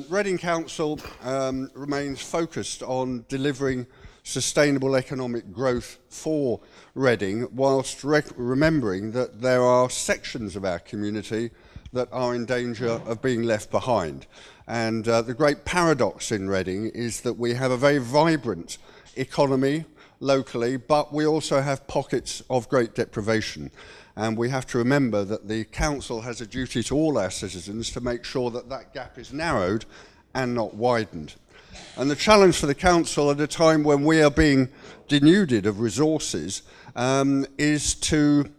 Reading Council remains focused on delivering sustainable economic growth for Reading, whilst remembering that there are sections of our community that are in danger of being left behind. And the great paradox in Reading is that we have a very vibrant economy locally, but we also have pockets of great deprivation. And we have to remember that the council has a duty to all our citizens to make sure that that gap is narrowed and not widened. And the challenge for the council at a time when we are being denuded of resources is to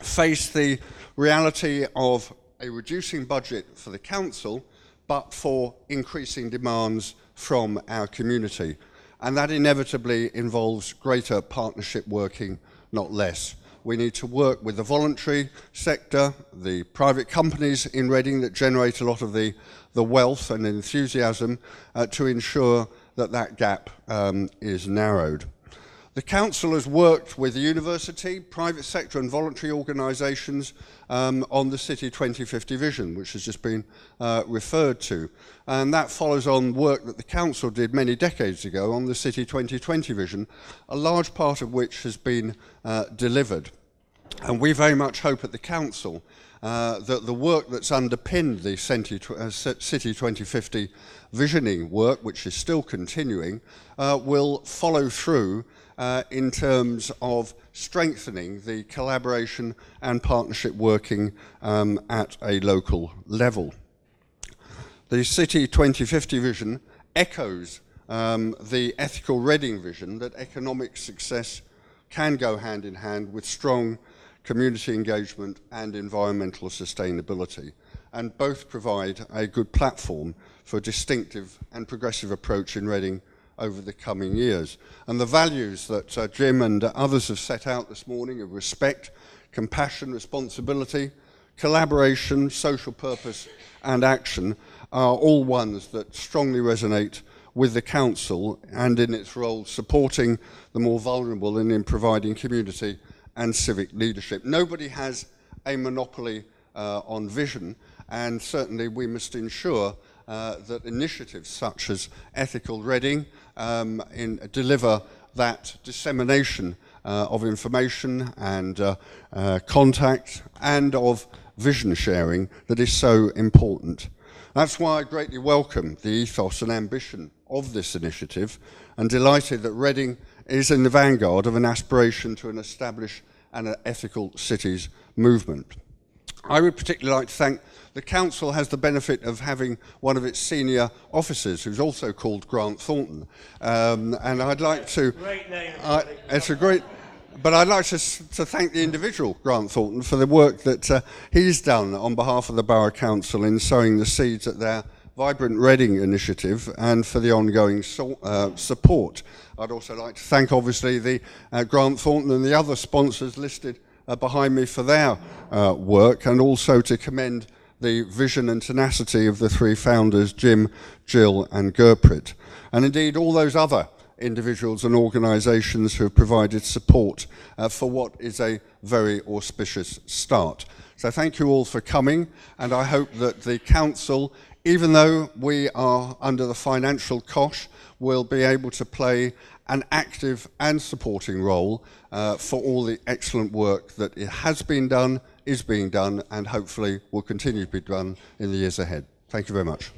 face the reality of a reducing budget for the council, but for increasing demands from our community. And that inevitably involves greater partnership working, not less. We need to work with the voluntary sector, the private companies in Reading that generate a lot of the wealth and enthusiasm to ensure that that gap is narrowed. The council has worked with the university, private sector and voluntary organisations on the City 2050 vision, which has just been referred to. And that follows on work that the council did many decades ago on the City 2020 vision, a large part of which has been delivered. And we very much hope at the council that the work that's underpinned the City 2050 visioning work, which is still continuing, will follow through in terms of strengthening the collaboration and partnership working at a local level. The City 2050 vision echoes the ethical Reading vision that economic success can go hand in hand with strong community engagement and environmental sustainability, and both provide a good platform for a distinctive and progressive approach in Reading over the coming years. And the values that Jim and others have set out this morning of respect, compassion, responsibility, collaboration, social purpose and action are all ones that strongly resonate with the council and in its role supporting the more vulnerable and in providing community and civic leadership. Nobody has a monopoly on vision, and certainly we must ensure that initiatives such as Ethical Reading deliver that dissemination of information and contact and of vision sharing that is so important. That's why I greatly welcome the ethos and ambition of this initiative, and delighted that Reading is in the vanguard of an aspiration to an established and an ethical cities movement. I would particularly like to thank the council has the benefit of having one of its senior officers who's also called Grant Thornton, and I'd like to great name. it's a great, but I'd like to thank the individual Grant Thornton for the work that he's done on behalf of the Borough Council in sowing the seeds at their Vibrant Reading initiative and for the ongoing support. I'd also like to thank obviously the Grant Thornton and the other sponsors listed behind me for their work, and also to commend the vision and tenacity of the three founders, Jim, Jill and Gurprit, and indeed all those other individuals and organisations who have provided support for what is a very auspicious start. So thank you all for coming, and I hope that the council, even though we are under the financial cosh, will be able to play an active and supporting role for all the excellent work that it has been done, is being done, and hopefully will continue to be done in the years ahead. Thank you very much.